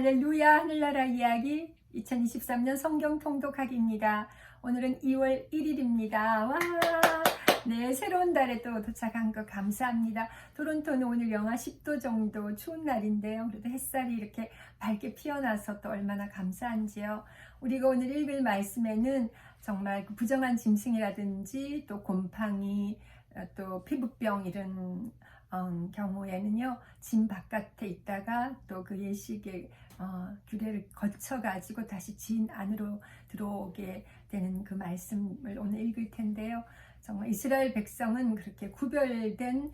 할렐루야 하늘나라 이야기 2023년 성경 통독하기입니다. 오늘은 2월 1일입니다. 와, 네, 새로운 달에 또 도착한 것 감사합니다. 토론토는 오늘 영하 10도 정도 추운 날인데요. 그래도 햇살이 이렇게 밝게 피어나서 또 얼마나 감사한지요. 우리가 오늘 읽을 말씀에는 정말 부정한 짐승이라든지 또 곰팡이 또 피부병 이런 경우에는요, 진 바깥에 있다가 또 그 예식의 규례를 거쳐가지고 다시 진 안으로 들어오게 되는 그 말씀을 오늘 읽을 텐데요. 정말 이스라엘 백성은 그렇게 구별된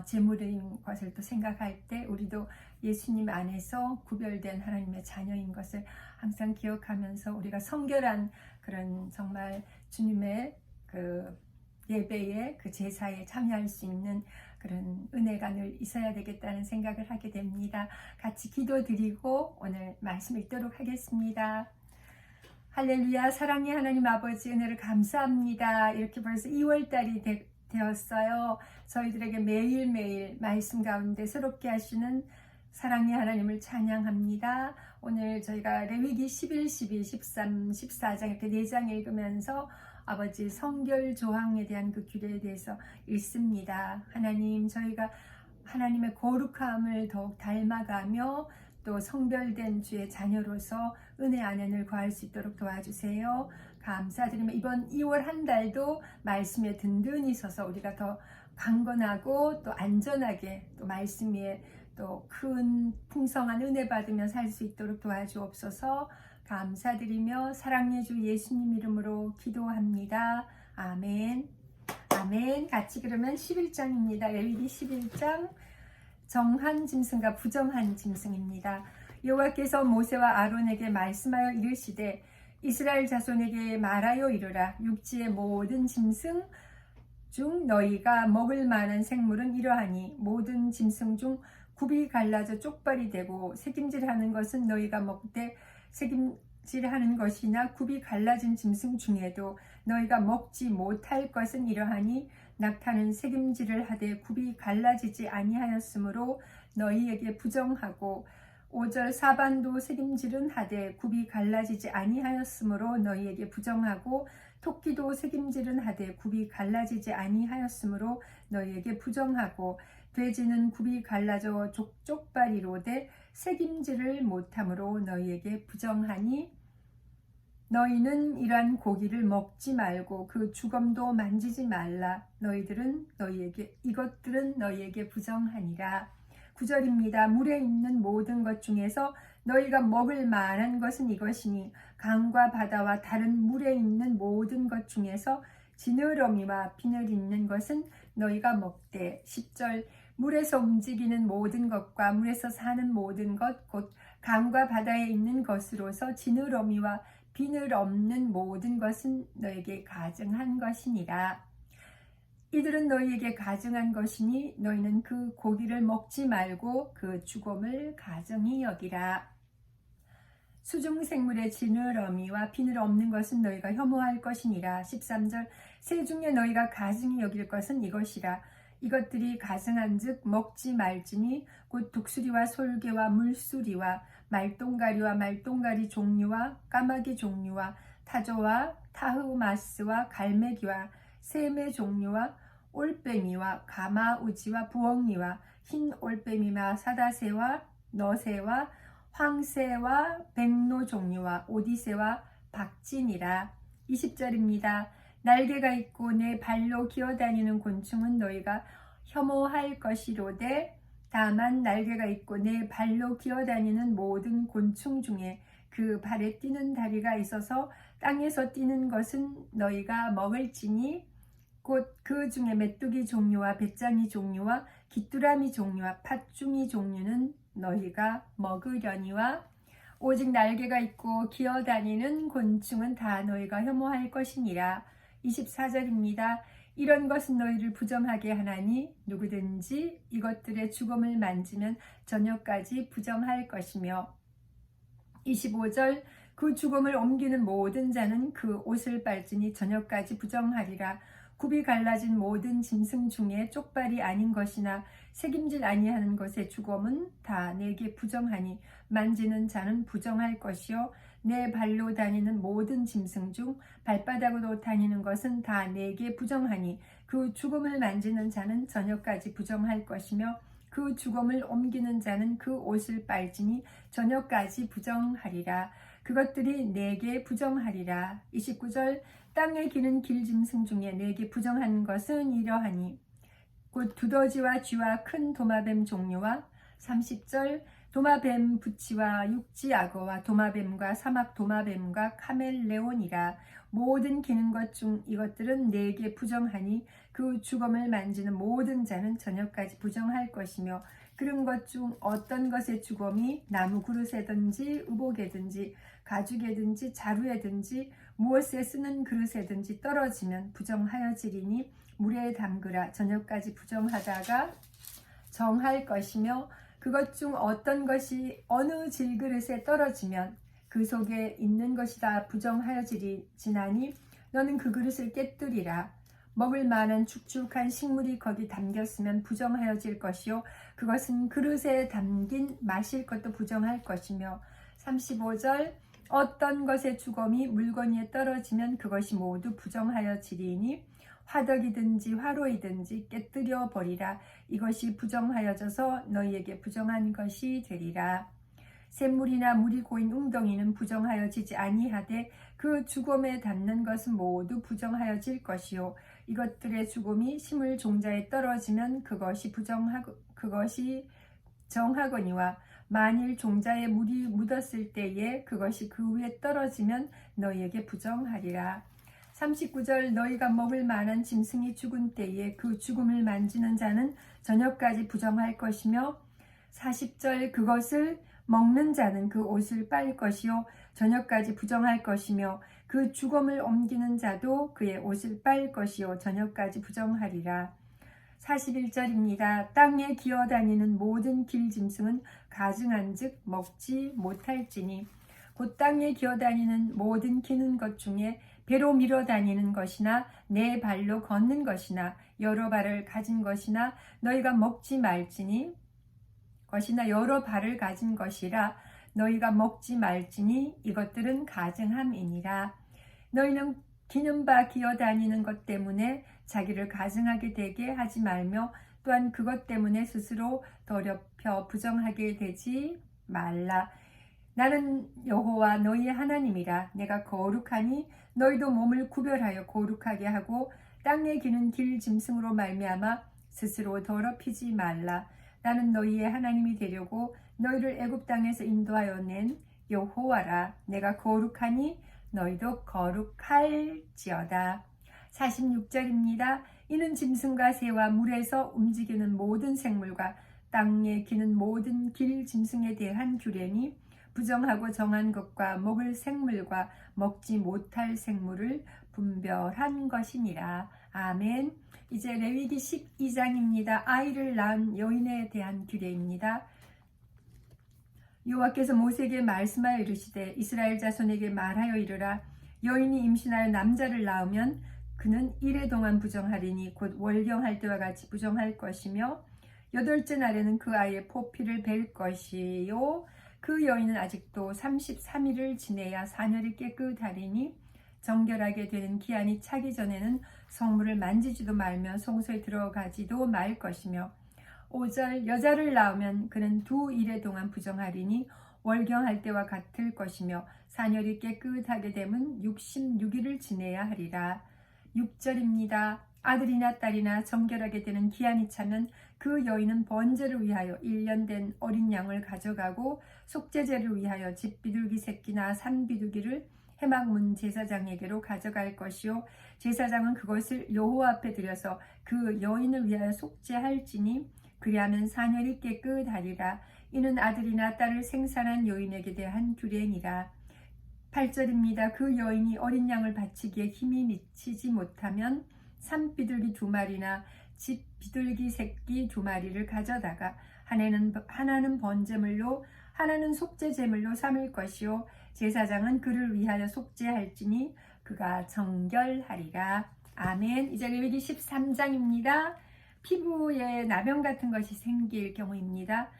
제물인 것을 또 생각할 때 우리도 예수님 안에서 구별된 하나님의 자녀인 것을 항상 기억하면서 우리가 성결한 그런 정말 주님의 그 예배에 그 제사에 참여할 수 있는 그런 은혜가 늘 있어야 되겠다는 생각을 하게 됩니다. 같이 기도드리고 오늘 말씀 읽도록 하겠습니다. 할렐루야. 사랑의 하나님 아버지 은혜를 감사합니다. 이렇게 벌써 2월달이 되었어요. 저희들에게 매일매일 말씀 가운데 새롭게 하시는 사랑의 하나님을 찬양합니다. 오늘 저희가 레위기 11, 12, 13, 14장 이렇게 4장 읽으면서 아버지 성결 조항에 대한 그 규례에 대해서 읽습니다. 하나님, 저희가 하나님의 거룩함을 더욱 닮아가며 또 성별된 주의 자녀로서 은혜 안에 늘 거할 수 있도록 도와주세요. 감사드리며 이번 2월 한 달도 말씀에 든든히 서서 우리가 더 강건하고 또 안전하게 또 말씀 위에 또 큰 풍성한 은혜 받으며 살 수 있도록 도와주옵소서. 감사드리며 사랑의 주 예수님 이름으로 기도합니다. 아멘. 아멘. 같이 그러면 11장입니다. 레위기 11장 정한 짐승과 부정한 짐승입니다. 여호와께서 모세와 아론에게 말씀하여 이르시되 이스라엘 자손에게 말하여 이르라. 육지의 모든 짐승 중 너희가 먹을 만한 생물은 이러하니 모든 짐승 중 굽이 갈라져 쪽발이 되고 새김질하는 것은 너희가 먹되 새김질하는 것이나 굽이 갈라진 짐승 중에도 너희가 먹지 못할 것은 이러하니 낙타는 새김질을 하되 굽이 갈라지지 아니하였으므로 너희에게 부정하고 5절 사반도 새김질은 하되 굽이 갈라지지 아니하였으므로 너희에게 부정하고 토끼도 새김질은 하되 굽이 갈라지지 아니하였으므로 너희에게 부정하고 돼지는 굽이 갈라져 족족발이로되 새김질을 못함으로 너희에게 부정하니 너희는 이러한 고기를 먹지 말고 그 주검도 만지지 말라. 이것들은 너희에게 부정하니라. 9절입니다. 물에 있는 모든 것 중에서 너희가 먹을 만한 것은 이것이니 강과 바다와 다른 물에 있는 모든 것 중에서 지느러미와 비늘 있는 것은 너희가 먹되. 10절 물에서 움직이는 모든 것과 물에서 사는 모든 것 곧 강과 바다에 있는 것으로서 지느러미와 비늘 없는 모든 것은 너에게 가증한 것이니라. 이들은 너희에게 가증한 것이니 너희는 그 고기를 먹지 말고 그 주검을 가증히 여기라. 수중생물의 지느러미와 비늘 없는 것은 너희가 혐오할 것이니라. 13절 새 중에 너희가 가증히 여길 것은 이것이라. 이것들이 가증한즉 먹지 말지니 곧 독수리와 솔개와 물수리와 말똥가리와 말똥가리 종류와 까마귀 종류와 타조와 타흐마스와 갈매기와 샘의 종류와 올빼미와 가마우지와 부엉이와 흰 올빼미와 사다새와 너새와 황새와 백로 종류와 오디새와 박진이라. 20절입니다. 날개가 있고 내 발로 기어다니는 곤충은 너희가 혐오할 것이로되 다만 날개가 있고 내 발로 기어다니는 모든 곤충 중에 그 발에 뛰는 다리가 있어서 땅에서 뛰는 것은 너희가 먹을지니 곧 그 중에 메뚜기 종류와 배짱이 종류와 귀뚜라미 종류와 팥중이 종류는 너희가 먹으려니와 오직 날개가 있고 기어다니는 곤충은 다 너희가 혐오할 것이니라. 24절입니다. 이런 것은 너희를 부정하게 하나니 누구든지 이것들의 주검을 만지면 저녁까지 부정할 것이며 25절 그 주검을 옮기는 모든 자는 그 옷을 빨지니 저녁까지 부정하리라. 굽이 갈라진 모든 짐승 중에 쪽발이 아닌 것이나 새김질 아니하는 것의 주검은 다 내게 부정하니 만지는 자는 부정할 것이요 내 발로 다니는 모든 짐승 중 발바닥으로 다니는 것은 다 내게 부정하니 그 죽음을 만지는 자는 저녁까지 부정할 것이며 그 죽음을 옮기는 자는 그 옷을 빨지니 저녁까지 부정하리라. 그것들이 내게 부정하리라. 29절 땅에 기는 길짐승 중에 내게 부정한 것은 이러하니 곧 두더지와 쥐와 큰 도마뱀 종류와 30절 도마뱀 부치와 육지악어와 도마뱀과 사막 도마뱀과 카멜레온이라. 모든 기는 것 중 이것들은 내게 부정하니 그 주검을 만지는 모든 자는 저녁까지 부정할 것이며 그런 것 중 어떤 것의 주검이 나무 그릇에든지 의복에든지 가죽에든지 자루에든지 무엇에 쓰는 그릇에든지 떨어지면 부정하여지리니 물에 담그라. 저녁까지 부정하다가 정할 것이며 그것 중 어떤 것이 어느 질그릇에 떨어지면 그 속에 있는 것이 다 부정하여지나니 너는 그 그릇을 깨뜨리라. 먹을 만한 축축한 식물이 거기 담겼으면 부정하여질 것이요 그것은 그릇에 담긴 마실 것도 부정할 것이며 35절 어떤 것의 주검이 물건 위에 떨어지면 그것이 모두 부정하여지리니 화덕이든지 화로이든지 깨뜨려 버리라. 이것이 부정하여져서 너희에게 부정한 것이 되리라. 샘물이나 물이 고인 웅덩이는 부정하여지지 아니하되 그 주검에 닿는 것은 모두 부정하여질 것이요 이것들의 주검이 식물 종자에 떨어지면 그것이 정하거니와 만일 종자에 물이 묻었을 때에 그것이 그 위에 떨어지면 너희에게 부정하리라. 39절 너희가 먹을 만한 짐승이 죽은 때에 그 죽음을 만지는 자는 저녁까지 부정할 것이며 40절 그것을 먹는 자는 그 옷을 빨 것이요 저녁까지 부정할 것이며 그 죽음을 옮기는 자도 그의 옷을 빨 것이요 저녁까지 부정하리라. 41절입니다. 땅에 기어다니는 모든 길짐승은 가증한즉 먹지 못할지니 곧 땅에 기어다니는 모든 기는 것 중에 배로 밀어다니는 것이나 네 발로 걷는 것이나 여러 발을 가진 것이나 너희가 먹지 말지니 것이나 여러 발을 가진 것이라 너희가 먹지 말지니 이것들은 가증함이니라. 너희는 기는 바 기어다니는 것 때문에 자기를 가증하게 되게 하지 말며 또한 그것 때문에 스스로 더럽혀 부정하게 되지 말라. 나는 여호와 너희의 하나님이라. 내가 거룩하니 너희도 몸을 구별하여 거룩하게 하고 땅에 기는 길 짐승으로 말미암아 스스로 더럽히지 말라. 나는 너희의 하나님이 되려고 너희를 애굽 땅에서 인도하여 낸 여호와라. 내가 거룩하니 너희도 거룩할지어다. 46절입니다. 이는 짐승과 새와 물에서 움직이는 모든 생물과 땅에 기는 모든 길 짐승에 대한 규례니 부정하고 정한 것과 먹을 생물과 먹지 못할 생물을 분별한 것이니라. 아멘. 이제 레위기 12장입니다. 아이를 낳은 여인에 대한 규례입니다. 여호와께서 모세에게 말씀하여 이르시되 이스라엘 자손에게 말하여 이르라. 여인이 임신하여 남자를 낳으면 그는 이래 동안 부정하리니 곧 월경할 때와 같이 부정할 것이며 8째 날에는 그 아이의 포피를 벨 것이요 그 여인은 아직도 33일을 지내야 사녀를 깨끗하리니 정결하게 되는 기한이 차기 전에는 성물을 만지지도 말며 성소에 들어가지도 말 것이며 5절 여자를 낳으면 그는 2일에 동안 부정하리니 월경할 때와 같을 것이며 사녀를 깨끗하게 되면 66일을 지내야 하리라. 6절입니다. 아들이나 딸이나 정결하게 되는 기한이 차면 그 여인은 번제를 위하여 1년 된 어린 양을 가져가고 속죄제를 위하여 집비둘기 새끼나 산비둘기를 해막문 제사장에게로 가져갈 것이요 제사장은 그것을 여호와 앞에 들여서 그 여인을 위하여 속죄할지니 그리하면 사녀를 깨끗하리라. 이는 아들이나 딸을 생산한 여인에게 대한 규례니라. 8절입니다. 그 여인이 어린 양을 바치기에 힘이 미치지 못하면 산비둘기 2마리나 집 비둘기 새끼 2마리를 가져다가 하나는 번제물로 하나는 속죄제물로 삼을 것이요 제사장은 그를 위하여 속죄할지니 그가 정결하리라. 아멘. 이제 레위기 13장입니다. 피부에 나병 같은 것이 생길 경우입니다.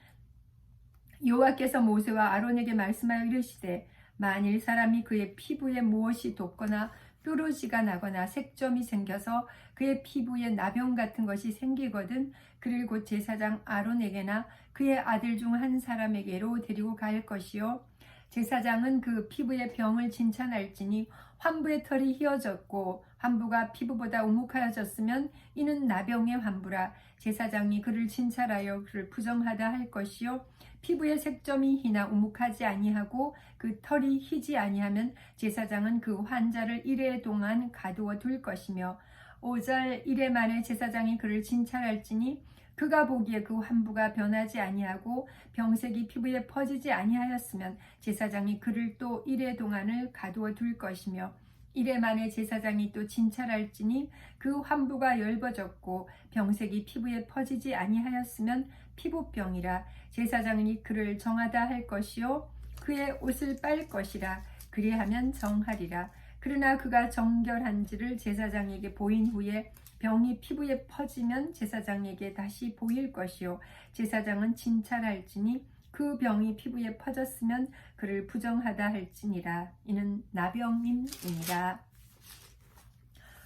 여호와께서 모세와 아론에게 말씀하여 이르시되 만일 사람이 그의 피부에 무엇이 돋거나 뾰루지가 나거나 색점이 생겨서 그의 피부에 나병 같은 것이 생기거든 그를 곧 제사장 아론에게나 그의 아들 중 한 사람에게로 데리고 갈 것이요 제사장은 그 피부의 병을 진찰할지니 환부의 털이 휘어졌고 환부가 피부보다 우묵하여졌으면 이는 나병의 환부라 제사장이 그를 진찰하여 그를 부정하다 할 것이요 피부의 색점이 희나 우묵하지 아니하고 그 털이 희지 아니하면 제사장은 그 환자를 이래 동안 가두어 둘 것이며 5절 이래 만에 제사장이 그를 진찰할지니 그가 보기에 그 환부가 변하지 아니하고 병색이 피부에 퍼지지 아니하였으면 제사장이 그를 또 이래 동안을 가두어 둘 것이며 이래 만에 제사장이 또 진찰할지니 그 환부가 엷어졌고 병색이 피부에 퍼지지 아니하였으면 피부병이라 제사장이 그를 정하다 할 것이요 그의 옷을 빨 것이라 그리하면 정하리라 그러나 그가 정결한지를 제사장에게 보인 후에 병이 피부에 퍼지면 제사장에게 다시 보일 것이요 제사장은 진찰할지니 그 병이 피부에 퍼졌으면 그를 부정하다 할지니라 이는 나병임이니라.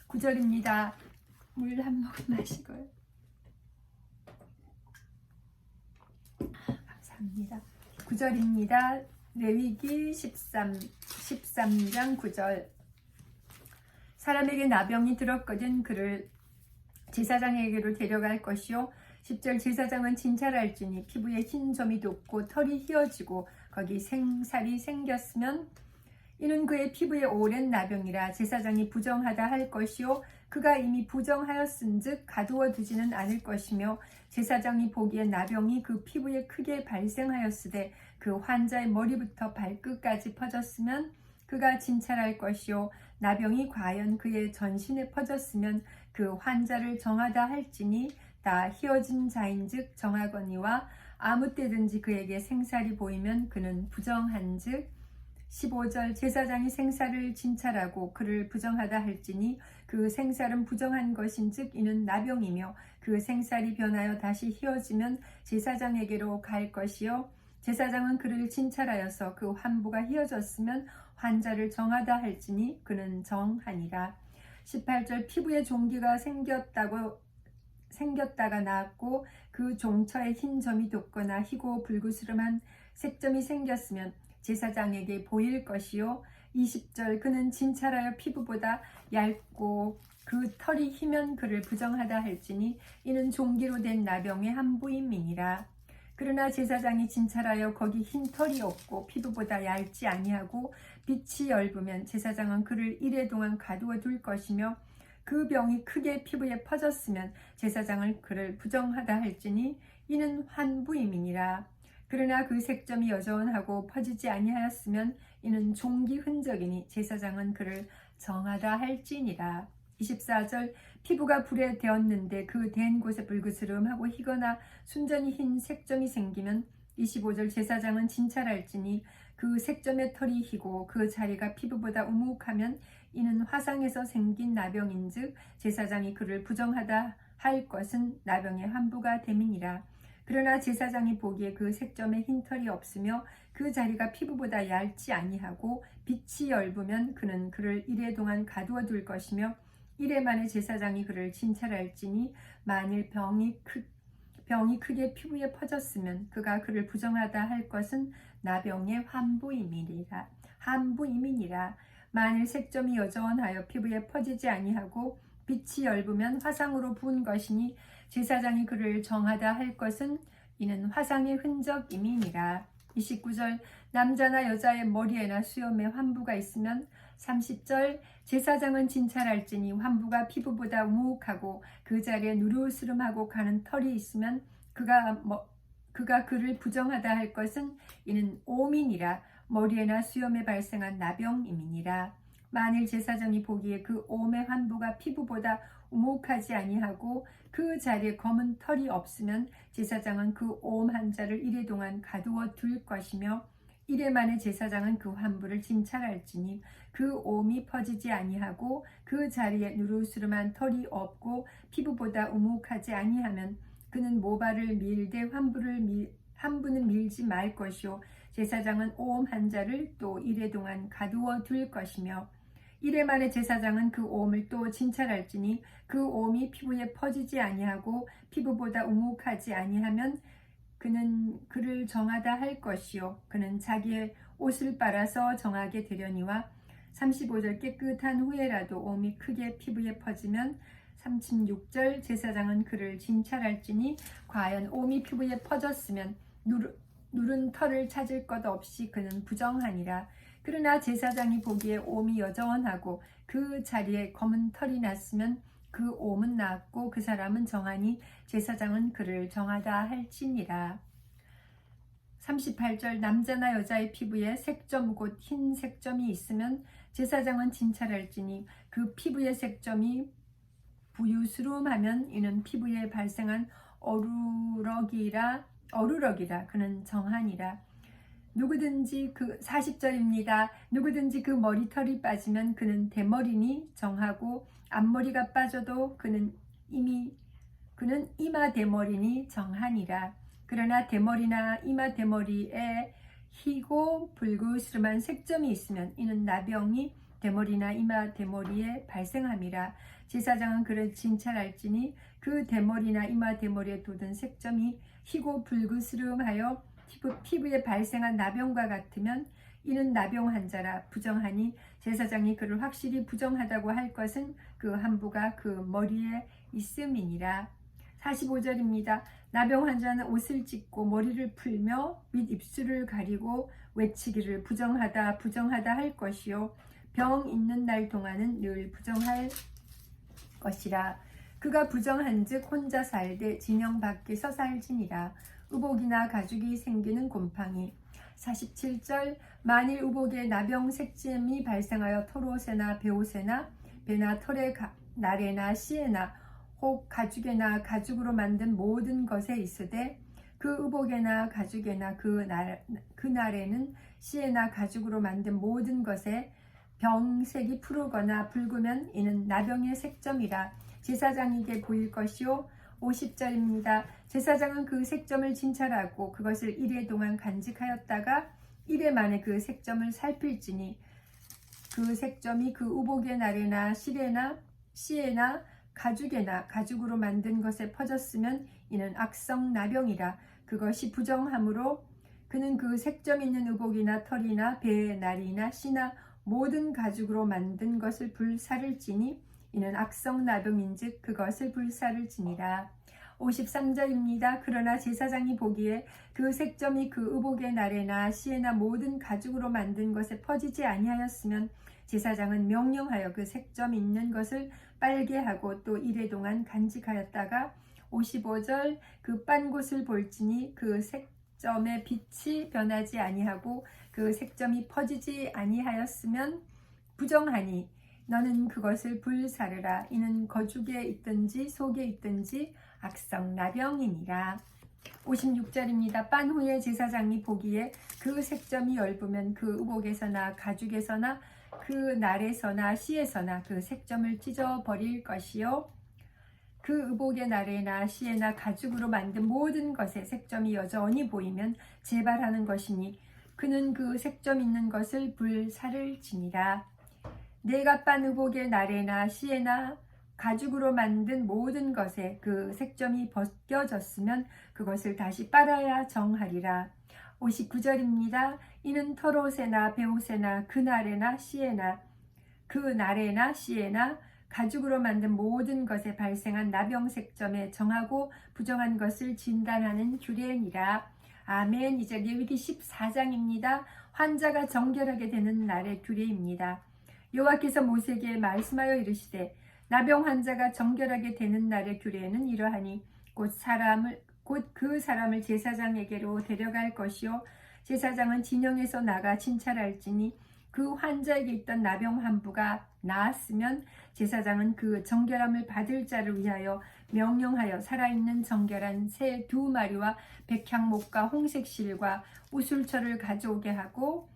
9절입니다. 물 한 모금 마시고요. 감사합니다. 9절입니다. 레위기 13장 9절 사람에게 나병이 들었거든 그를 제사장에게로 데려갈 것이요 10절 제사장은 진찰할지니 피부에 흰 점이 돋고 털이 휘어지고 거기 생살이 생겼으면 이는 그의 피부에 오랜 나병이라 제사장이 부정하다 할 것이요 그가 이미 부정하였은즉 가두어 두지는 않을 것이며 제사장이 보기에 나병이 그 피부에 크게 발생하였으되 그 환자의 머리부터 발끝까지 퍼졌으면 그가 진찰할 것이요 나병이 과연 그의 전신에 퍼졌으면 그 환자를 정하다 할지니 다 휘어진 자인즉 정하거니와 아무 때든지 그에게 생살이 보이면 그는 부정한즉 15절 제사장이 생살을 진찰하고 그를 부정하다 할지니 그 생살은 부정한 것인즉 이는 나병이며 그 생살이 변하여 다시 휘어지면 제사장에게로 갈 것이요 제사장은 그를 진찰하여서 그 환부가 휘어졌으면 환자를 정하다 할지니 그는 정하니라. 18절 피부에 종기가 생겼다가 나았고 그 종처에 흰 점이 돋거나 희고 불구스름한 색점이 생겼으면 제사장에게 보일 것이요 20절 그는 진찰하여 피부보다 얇고 그 털이 희면 그를 부정하다 할지니 이는 종기로 된 나병의 한부임이니라. 그러나 제사장이 진찰하여 거기 흰 털이 없고 피부보다 얇지 아니하고 빛이 엷으면 제사장은 그를 이래 동안 가두어 둘 것이며 그 병이 크게 피부에 퍼졌으면 제사장을 그를 부정하다 할지니 이는 환부임이니라. 그러나 그 색점이 여전하고 퍼지지 아니하였으면 이는 종기 흔적이니 제사장은 그를 정하다 할지니라. 24절 피부가 불에 데었는데 그 댄 곳에 불그스름하고 희거나 순전히 흰 색점이 생기면 25절 제사장은 진찰할지니 그 색점의 털이 희고 그 자리가 피부보다 우묵하면 이는 화상에서 생긴 나병인즉 제사장이 그를 부정하다 할 것은 나병의 환부가 됨이니라. 그러나 제사장이 보기에 그 색점에 흰 털이 없으며 그 자리가 피부보다 얇지 아니하고 빛이 엷으면 그는 그를 이래 동안 가두어 둘 것이며 이래 만에 제사장이 그를 진찰할지니 만일 병이 크게 피부에 퍼졌으면 그가 그를 부정하다 할 것은 나병의 환부임이니라. 만일 색점이 여전하여 피부에 퍼지지 아니하고 빛이 엷으면 화상으로 부은 것이니 제사장이 그를 정하다 할 것은 이는 화상의 흔적임이니라. 29절 남자나 여자의 머리에나 수염에 환부가 있으면 30절 제사장은 진찰할지니 환부가 피부보다 우묵하고 그 자리에 누르스름하고 가는 털이 있으면 그가 그를 부정하다 할 것은 이는 오민이라. 머리에나 수염에 발생한 나병임이니라. 만일 제사장이 보기에 그 옴의 환부가 피부보다 우묵하지 아니하고 그 자리에 검은 털이 없으면 제사장은 그 옴 환자를 이래 동안 가두어 둘 것이며 이래 만에 제사장은 그 환부를 진찰할지니 그 오음이 퍼지지 아니하고 그 자리에 누르스름한 털이 없고 피부보다 우묵하지 아니하면 그는 모발을 밀되 환부는 밀지 말 것이요 제사장은 오음 한 자를 또 이래 동안 가두어 둘 것이며 이래 만에 제사장은 그 오음을 또 진찰할지니 그 오음이 피부에 퍼지지 아니하고 피부보다 우묵하지 아니하면 그는 그를 정하다 할 것이요 그는 자기의 옷을 빨아서 정하게 되려니와 35절 깨끗한 후에라도 오음이 크게 피부에 퍼지면 36절 제사장은 그를 진찰할지니 과연 오음이 피부에 퍼졌으면 누른 털을 찾을 것 없이 그는 부정하니라. 그러나 제사장이 보기에 오음이 여전하고 그 자리에 검은 털이 났으면 그 오음은 나았고 그 사람은 정하니 제사장은 그를 정하다 할지니라. 38절 남자나 여자의 피부에 색점 곧 흰 색점이 있으면 제사장은 진찰할지니 그 피부의 색점이 부유스름하면 이는 피부에 발생한 어루럭이라 그는 정하니라. 누구든지 그 40절입니다. 누구든지 그 머리털이 빠지면 그는 대머리니 정하고 앞머리가 빠져도 그는 이마 대머리니 정하니라. 그러나 대머리나 이마 대머리에 희고 불그스름한 색점이 있으면 이는 나병이 대머리나 이마 대머리에 발생함이라. 제사장은 그를 진찰할지니 그 대머리나 이마 대머리에 돋은 색점이 희고 불그스름하여 피부에 발생한 나병과 같으면 이는 나병 환자라 부정하니 제사장이 그를 확실히 부정하다고 할 것은 그 환부가 그 머리에 있음이니라. 45절입니다. 나병 환자는 옷을 찢고 머리를 풀며 밑 입술을 가리고 외치기를 부정하다 할 것이요 병 있는 날 동안은 늘 부정할 것이라. 그가 부정한즉 혼자 살되 진영 밖에서 살지니라. 의복이나 가죽이 생기는 곰팡이. 47절 만일 의복에 나병 색점이 발생하여 털옷에나 베옷에나 배나 털의 날에나 씨에나 혹 가죽에나 가죽으로 만든 모든 것에 있으되 그 의복에나 가죽에나 그 날에는 씨에나 가죽으로 만든 모든 것에 병색이 푸르거나 붉으면 이는 나병의 색점이라 제사장에게 보일 것이요. 50절입니다. 제사장은 그 색점을 진찰하고 그것을 이래 동안 간직하였다가 이래 만에 그 색점을 살필지니 그 색점이 그 의복의 날에나 씨에나 가죽에나 가죽으로 만든 것에 퍼졌으면 이는 악성 나병이라. 그것이 부정하므로 그는 그 색점 있는 의복이나 털이나 배의 날이나 씨나 모든 가죽으로 만든 것을 불사를 지니 이는 악성 나병인즉 그것을 불사를 지니라. 53절입니다. 그러나 제사장이 보기에 그 색점이 그 의복의 날에나 씨에나 모든 가죽으로 만든 것에 퍼지지 아니하였으면 제사장은 명령하여 그 색점 있는 것을 빨게 하고 또 이래 동안 간직하였다가 55절 그 빤 곳을 볼지니 그 색점의 빛이 변하지 아니하고 그 색점이 퍼지지 아니하였으면 부정하니 너는 그것을 불사르라. 이는 거죽에 있든지 속에 있든지 악성 나병이니라. 56절입니다. 빤 후에 제사장이 보기에 그 색점이 엷으면 그 의복에서나 가죽에서나 그 날에서나 씨에서나 그 색점을 찢어버릴 것이요 그 의복의 날에나 씨에나 가죽으로 만든 모든 것에 색점이 여전히 보이면 재발하는 것이니 그는 그 색점 있는 것을 불사를 지니라. 내가 빤 의복의 날에나 씨에나 가죽으로 만든 모든 것에 그 색점이 벗겨졌으면 그것을 다시 빨아야 정하리라. 59절입니다. 이는 털옷에나 베옷에나 그 날에나 씨에나 가죽으로 만든 모든 것에 발생한 나병 색점에 정하고 부정한 것을 진단하는 규례니라. 아멘. 이제 레위기 14장입니다. 환자가 정결하게 되는 날의 규례입니다. 여호와께서 모세에게 말씀하여 이르시되 나병 환자가 정결하게 되는 날의 규례는 이러하니 곧 그 사람을 제사장에게로 데려갈 것이요 제사장은 진영에서 나가 진찰할지니 그 환자에게 있던 나병 환부가 나았으면 제사장은 그 정결함을 받을 자를 위하여 명령하여 살아있는 정결한 새 2마리와 백향목과 홍색실과 우술초를 가져오게 하고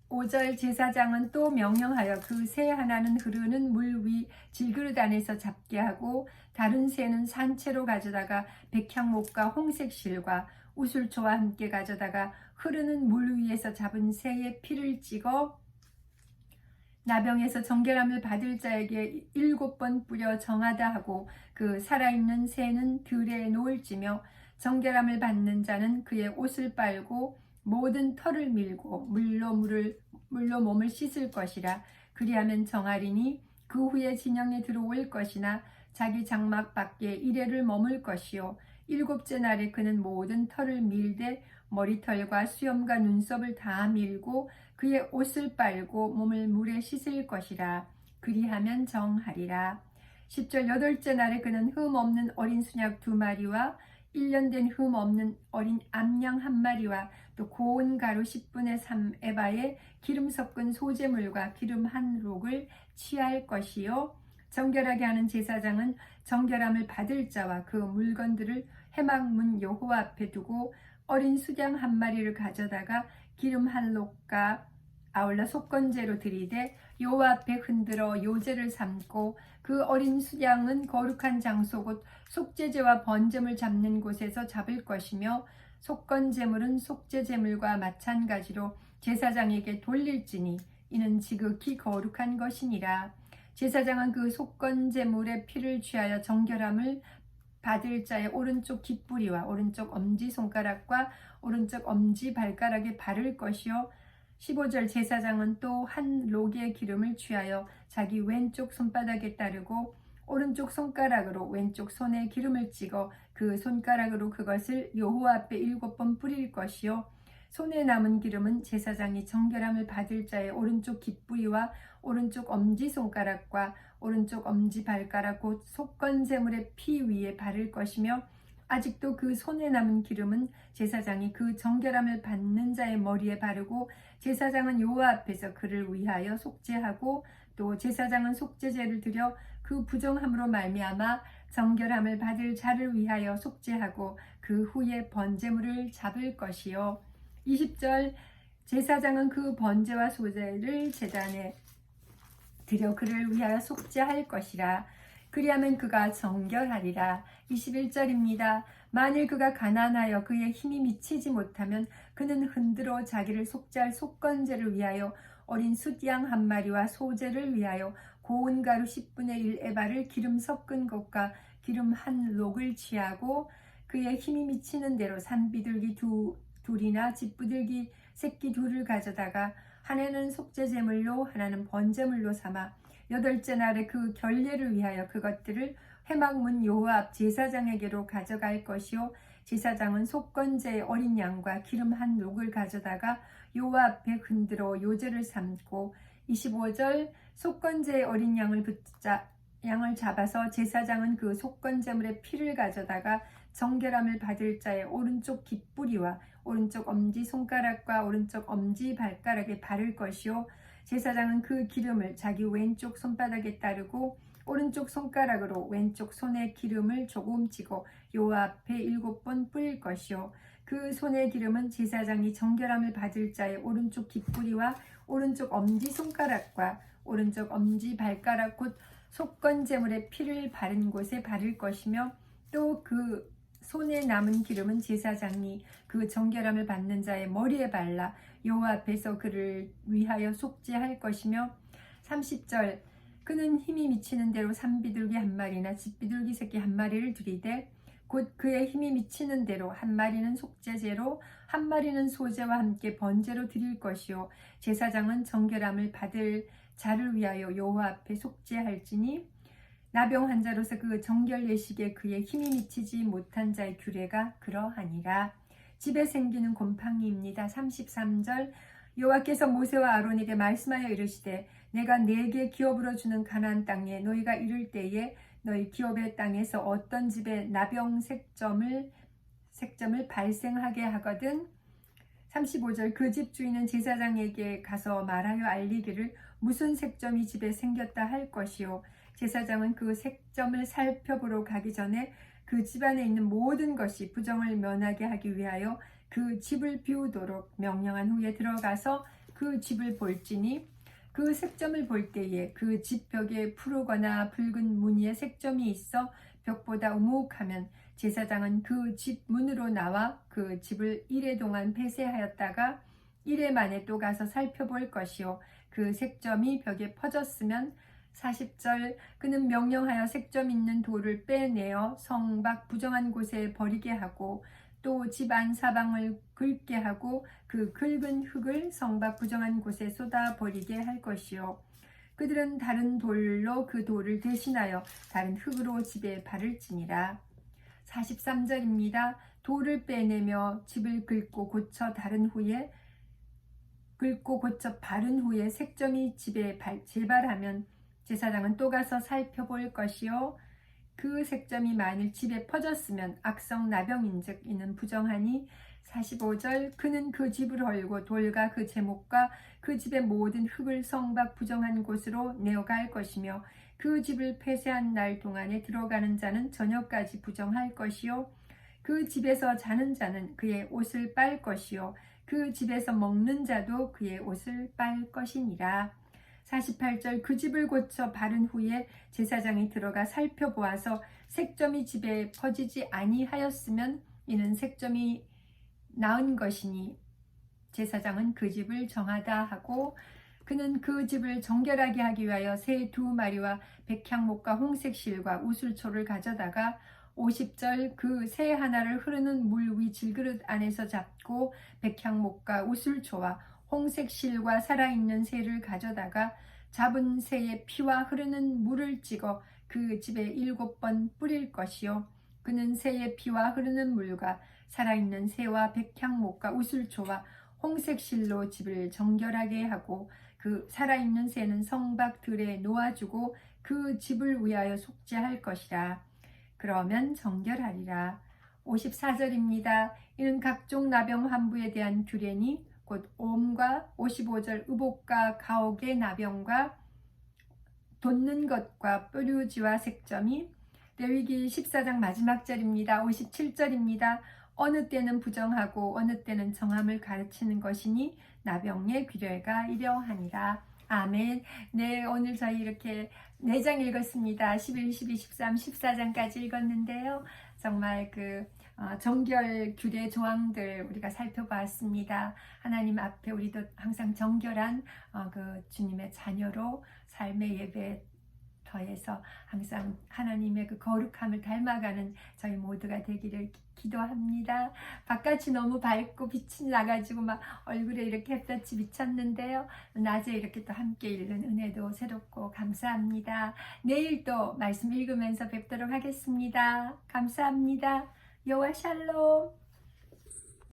5절 제사장은 또 명령하여 그 새 하나는 흐르는 물 위 질그릇 안에서 잡게 하고 다른 새는 산채로 가져다가 백향목과 홍색실과 우술초와 함께 가져다가 흐르는 물 위에서 잡은 새의 피를 찍어 나병에서 정결함을 받을 자에게 7번 뿌려 정하다 하고 그 살아있는 새는 들에 놓을지며 정결함을 받는 자는 그의 옷을 빨고 모든 털을 밀고 물로 몸을 씻을 것이라. 그리하면 정하리니 그 후에 진영에 들어올 것이나 자기 장막 밖에 이래를 머물 것이요 7째 날에 그는 모든 털을 밀되 머리털과 수염과 눈썹을 다 밀고 그의 옷을 빨고 몸을 물에 씻을 것이라. 그리하면 정하리라. 10절 8째 날에 그는 흠 없는 어린 수약 2마리와 1년 된 흠 없는 어린 암양 1마리와 또 고운 가루 10분의 3 에바에 기름 섞은 소재물과 기름 한 록을 취할 것이요 정결하게 하는 제사장은 정결함을 받을 자와 그 물건들을 회막문 여호와 앞에 두고 어린 수양 1마리를 가져다가 기름 한 록과 아울러 속건제로 드리되 여호와 앞에 흔들어 요제를 삼고 그 어린 수양은 거룩한 장소 곧 속죄제와 번제물 잡는 곳에서 잡을 것이며 속건제물은 속죄제물과 마찬가지로 제사장에게 돌릴지니 이는 지극히 거룩한 것이니라. 제사장은 그 속건제물의 피를 취하여 정결함을 받을 자의 오른쪽 깃뿌리와 오른쪽 엄지손가락과 오른쪽 엄지발가락에 바를 것이요 15절 제사장은 또 한 록의 기름을 취하여 자기 왼쪽 손바닥에 따르고 오른쪽 손가락으로 왼쪽 손에 기름을 찍어 그 손가락으로 그것을 여호와 앞에 7번 뿌릴 것이요 손에 남은 기름은 제사장이 정결함을 받을 자의 오른쪽 깃뿌리와 오른쪽 엄지손가락과 오른쪽 엄지발가락 곧 속건제물의 피 위에 바를 것이며 아직도 그 손에 남은 기름은 제사장이 그 정결함을 받는 자의 머리에 바르고 제사장은 여호와 앞에서 그를 위하여 속죄하고 또 제사장은 속죄제를 드려 그 부정함으로 말미암아 정결함을 받을 자를 위하여 속죄하고 그 후에 번제물을 잡을 것이요 20절 제사장은 그 번제와 소제를 제단에 드려 그를 위하여 속죄할 것이라. 그리하면 그가 정결하리라. 21절입니다. 만일 그가 가난하여 그의 힘이 미치지 못하면 그는 흔들어 자기를 속죄할 속건제를 위하여 어린 숫양 1마리와 소제를 위하여 고운 가루 10분의 1 에바를 기름 섞은 것과 기름 한 록을 취하고 그의 힘이 미치는 대로 산비둘기 둘이나 집부들기 새끼 2를 가져다가 하나는 속죄제물로 하나는 번제물로 삼아 8째 날에 그 결례를 위하여 그것들을 회막문 여호와 앞 제사장에게로 가져갈 것이요 제사장은 속건제의 어린 양과 기름 한 록을 가져다가 여호와 앞에 흔들어 요제를 삼고 25절 속건제의 어린 양을 잡아서 제사장은 그 속건제물의 피를 가져다가 정결함을 받을 자의 오른쪽 깃뿌리와 오른쪽 엄지손가락과 오른쪽 엄지발가락에 바를 것이요 제사장은 그 기름을 자기 왼쪽 손바닥에 따르고 오른쪽 손가락으로 왼쪽 손에 기름을 조금 치고 여호와 앞에 7번 뿌릴 것이요 그 손의 기름은 제사장이 정결함을 받을 자의 오른쪽 깃뿌리와 오른쪽 엄지손가락과 오른쪽 엄지발가락 곧 속건제물의 피를 바른 곳에 바를 것이며 또 그 손에 남은 기름은 제사장이 그 정결함을 받는 자의 머리에 발라 여호와 앞에서 그를 위하여 속죄할 것이며 30절 그는 힘이 미치는 대로 산비둘기 1마리나 집비둘기 새끼 1마리를 드리되 곧 그의 힘이 미치는 대로 1마리는 속죄제로 1마리는 소제와 함께 번제로 드릴 것이요 제사장은 정결함을 받을 자를 위하여 여호와 앞에 속죄할지니 나병 환자로서 그 정결 예식에 그의 힘이 미치지 못한 자의 규례가 그러하니라. 집에 생기는 곰팡이입니다. 33절 여호와께서 모세와 아론에게 말씀하여 이르시되 내가 네게 기업으로 주는 가나안 땅에 너희가 이를 때에 너희 기업의 땅에서 어떤 집에 나병 색점을 발생하게 하거든 35절 그 집 주인은 제사장에게 가서 말하여 알리기를 무슨 색점이 집에 생겼다 할 것이요 제사장은 그 색점을 살펴보러 가기 전에 그 집안에 있는 모든 것이 부정을 면하게 하기 위하여 그 집을 비우도록 명령한 후에 들어가서 그 집을 볼지니 그 색점을 볼 때에 그 집 벽에 푸르거나 붉은 무늬의 색점이 있어 벽보다 우묵하면 제사장은 그 집 문으로 나와 그 집을 이레 동안 폐쇄하였다가 이레 만에 또 가서 살펴볼 것이요 그 색점이 벽에 퍼졌으면 40절 그는 명령하여 색점 있는 돌을 빼내어 성 밖 부정한 곳에 버리게 하고 또 집 안 사방을 긁게 하고 그 긁은 흙을 성 밖 부정한 곳에 쏟아 버리게 할 것이요 그들은 다른 돌로 그 돌을 대신하여 다른 흙으로 집에 바를지니라. 43절입니다. 돌을 빼내며 집을 긁고 고쳐 바른 후에 색점이 집에 재발하면 제사장은 또 가서 살펴볼 것이요 그 색점이 만일 집에 퍼졌으면 악성 나병인즉 이는 부정하니 45절 그는 그 집을 헐고 돌과 그 제목과 그 집의 모든 흙을 성 밖 부정한 곳으로 내어갈 것이며 그 집을 폐쇄한 날 동안에 들어가는 자는 저녁까지 부정할 것이요 그 집에서 자는 자는 그의 옷을 빨 것이요 그 집에서 먹는 자도 그의 옷을 빨 것이니라. 48절 그 집을 고쳐 바른 후에 제사장이 들어가 살펴보아서 색점이 집에 퍼지지 아니하였으면 이는 색점이 나은 것이니 제사장은 그 집을 정하다 하고 그는 그 집을 정결하게 하기 위하여 새 2마리와 백향목과 홍색 실과 우슬초를 가져다가 50절 그 새 하나를 흐르는 물 위 질그릇 안에서 잡고 백향목과 우슬초와 홍색 실과 살아있는 새를 가져다가 잡은 새의 피와 흐르는 물을 찍어 그 집에 7번 뿌릴 것이요 그는 새의 피와 흐르는 물과 살아있는 새와 백향목과 우슬초와 홍색 실로 집을 정결하게 하고 그 살아있는 새는 성 밖 들에 놓아주고 그 집을 위하여 속죄할 것이라. 그러면 정결하리라. 54절입니다. 이는 각종 나병 환부에 대한 규례니 곧 옴과 55절 의복과 가옥의 나병과 돋는 것과 뾰루지와 색점이 레위기 14장 마지막 절입니다. 57절입니다. 어느 때는 부정하고 어느 때는 정함을 가르치는 것이니 나병의 규례가 이러하니라. 아멘. 네, 오늘 저희 이렇게 4장 읽었습니다. 11, 12, 13, 14장까지 읽었는데요. 정말 정결 규례 조항들 우리가 살펴봤습니다. 하나님 앞에 우리도 항상 정결한 주님의 자녀로 삶의 예배 더해서 항상 하나님의 그 거룩함을 닮아가는 저희 모두가 되기를 기도합니다. 바깥이 너무 밝고 빛이 나가지고 막 얼굴에 이렇게 햇볕이 비쳤는데요. 낮에 이렇게 또 함께 읽는 은혜도 새롭고 감사합니다. 내일 또 말씀 읽으면서 뵙도록 하겠습니다. 감사합니다. 여호와 샬롬.